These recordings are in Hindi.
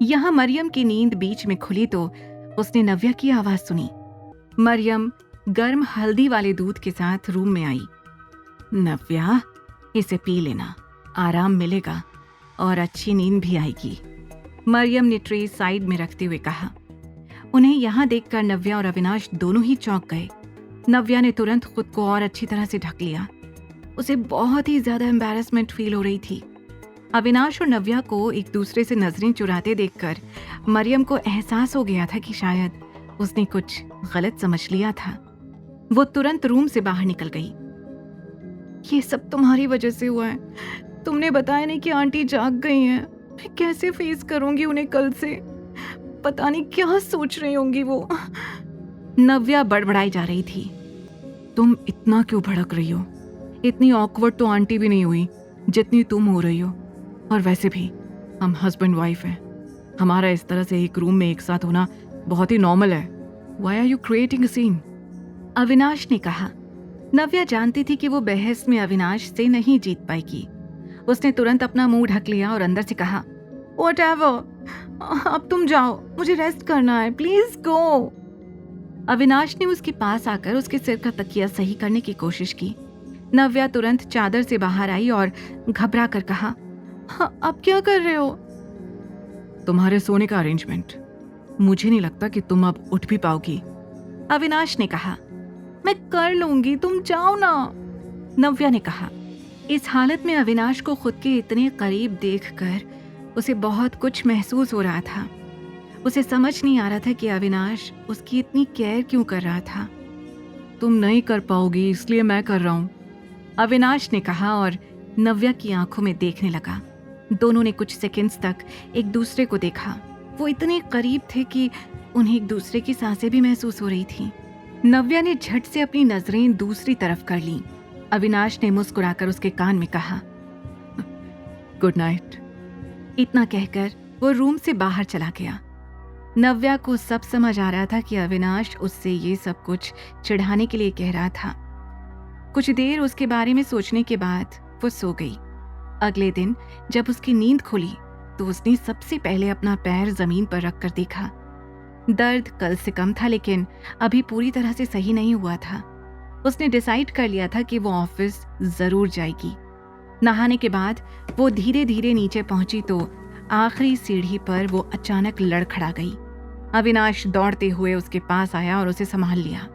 यहाँ मरियम की नींद बीच में खुली तो उसने नव्या की आवाज सुनी। मरियम गर्म हल्दी वाले दूध के साथ रूम में आई। नव्या, इसे पी लेना, आराम मिलेगा और अच्छी नींद भी आएगी, मरियम ने ट्रे साइड में रखते हुए कहा। उन्हें यहाँ देखकर नव्या और अविनाश दोनों ही चौंक गए। नव्या ने तुरंत खुद को और अच्छी तरह से ढक लिया। उसे बहुत ही ज्यादा एम्बैरेसमेंट फील हो रही थी। अविनाश और नव्या को एक दूसरे से नजरें चुराते देखकर मरियम को एहसास हो गया था कि शायद उसने कुछ गलत समझ लिया था। वो तुरंत रूम से बाहर निकल गई। ये सब तुम्हारी वजह से हुआ है। तुमने बताया नहीं कि आंटी जाग गई हैं। मैं कैसे फेस करूंगी उन्हें कल से? पता नहीं क्या सोच रही होंगी वो। नव्या बड़बड़ाई जा रही थी। तुम इतना क्यों भड़क रही हो? इतनी ऑकवर्ड तो आंटी भी नहीं हुई जितनी तुम हो रही हो। और वैसे भी हम हस्बैंड वाइफ हैं। हमारा इस तरह से एक रूम में एक साथ होना बहुत ही नॉर्मल है। Why are you creating a scene? Avinash ने कहा। नव्या जानती थी कि वो बहस में अविनाश से नहीं जीत पाएगी। उसने तुरंत अपना मुंह ढक लिया और अंदर से कहा, Whatever, अब तुम जाओ, मुझे रेस्ट करना है, प्लीज गो। अविनाश ने उसके पास आकर उसके सिर का तकिया सही करने की कोशिश की। नव्या तुरंत चादर से बाहर आई और घबरा कर कहा, हाँ, अब क्या कर रहे हो? तुम्हारे सोने का अरेंजमेंट। मुझे नहीं लगता कि तुम अब उठ भी पाओगी, अविनाश ने कहा। मैं कर लूंगी, तुम जाओ ना, नव्या ने कहा। इस हालत में अविनाश को खुद के इतने करीब देखकर उसे बहुत कुछ महसूस हो रहा था। उसे समझ नहीं आ रहा था कि अविनाश उसकी इतनी केयर क्यों कर रहा था। तुम नहीं कर पाओगी इसलिए मैं कर रहा हूं, अविनाश ने कहा और नव्या की आंखों में देखने लगा। दोनों ने कुछ सेकंड्स तक एक दूसरे को देखा। वो इतने करीब थे कि उन्हें एक दूसरे की सांसें भी महसूस हो रही थी। नव्या ने झट से अपनी नजरें दूसरी तरफ कर लीं। अविनाश ने मुस्कुराकर उसके कान में कहा, गुड नाइट। इतना कहकर वो रूम से बाहर चला गया। नव्या को सब समझ आ रहा था कि अविनाश उससे ये सब कुछ चिढ़ाने के लिए कह रहा था। कुछ देर उसके बारे में सोचने के बाद वो सो गई। अगले दिन जब उसकी नींद खुली तो उसने सबसे पहले अपना पैर जमीन पर रखकर देखा। दर्द कल से कम था लेकिन अभी पूरी तरह से सही नहीं हुआ था। उसने डिसाइड कर लिया था कि वो ऑफिस जरूर जाएगी। नहाने के बाद वो धीरे धीरे नीचे पहुंची तो आखिरी सीढ़ी पर वो अचानक लड़खड़ा गई। अविनाश दौड़ते हुए उसके पास आया और उसे संभाल लिया।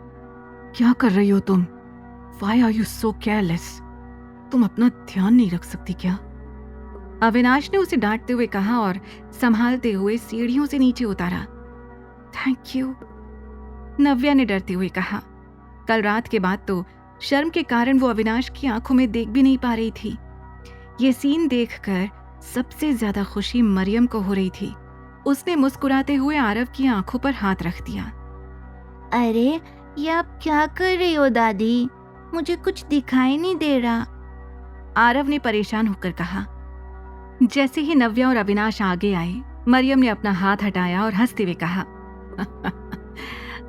क्या कर रही हो तुम? Why are you so careless? तुम अपना ध्यान नहीं रख सकती क्या? अविनाश ने उसे डांटते हुए कहा और संभालते हुए सीढ़ियों से नीचे उतारा। थैंक यू, नव्या ने डरते हुए कहा। कल रात के बाद तो शर्म के कारण वो अविनाश की आंखों में देख भी नहीं पा रही थी। ये सीन देखकर सबसे ज्यादा खुशी मरियम को हो रही थी। उसने मुस्कुराते हुए आरव की आंखों पर हाथ रख दिया। अरे, ये आप क्या कर रही हो दादी? मुझे कुछ दिखाई नहीं दे रहा, आरव ने परेशान होकर कहा। जैसे ही नव्या और अविनाश आगे आए, मरियम ने अपना हाथ हटाया और हंसते हुए कहा,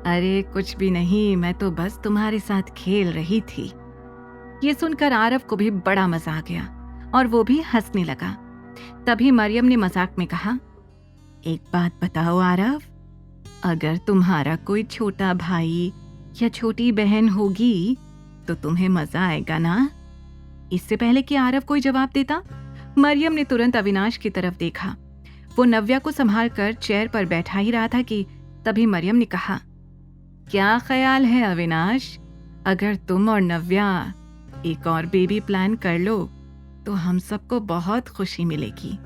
अरे कुछ भी नहीं, मैं तो बस तुम्हारे साथ खेल रही थी। ये सुनकर आरव को भी बड़ा मजा आ गया और वो भी हंसने लगा। तभी मरियम ने मजाक में कहा, एक बात बताओ आरव, अगर तुम्हारा कोई छोटा भाई या छोटी बहन होगी तो तुम्हें मजा आएगा ना? इससे पहले कि आरव कोई जवाब देता, मरियम ने तुरंत अविनाश की तरफ देखा। वो नव्या को संभाल कर चेयर पर बैठा ही रहा था कि तभी मरियम ने कहा, क्या ख्याल है अविनाश, अगर तुम और नव्या एक और बेबी प्लान कर लो तो हम सबको बहुत खुशी मिलेगी।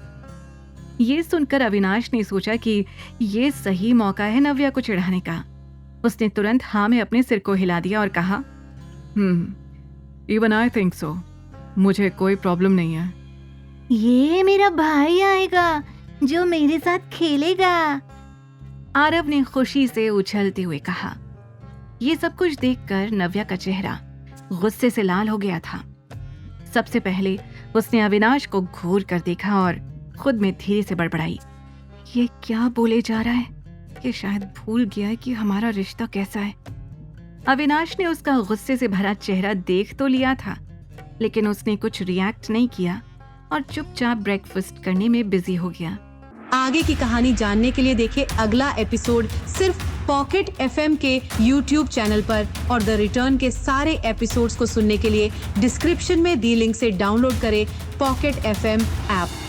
ये सुनकर अविनाश ने सोचा कि ये सही मौका है नव्या को चिढ़ाने का। उसने तुरंत हाँ में अपने सिर को हिला दिया और कहा, इवन आई थिंक सो, मुझे कोई प्रॉब्लम नहीं है। ये मेरा भाई आएगा जो मेरे साथ खेलेगा, आरव ने खुशी से उछलते हुए कहा। ये सब कुछ देखकर नव्या का चेहरा गुस्से से लाल हो गया था। सबसे पहले उसने अविनाश को घूर कर देखा और खुद में धीरे से बड़बड़ाई, ये क्या बोले जा रहा है? ये शायद भूल गया है कि हमारा रिश्ता कैसा है। अविनाश ने उसका गुस्से से भरा चेहरा देख तो लिया था, लेकिन उसने कुछ रिएक्ट नहीं किया और चुपचाप ब्रेकफास्ट करने में बिजी हो गया। आगे की कहानी जानने के लिए देखें अगला एपिसोड सिर्फ पॉकेट FM के YouTube चैनल पर और द रिटर्न के सारे एपिसोड्स को सुनने के लिए डिस्क्रिप्शन में दी लिंक से डाउनलोड करें पॉकेट FM ऐप।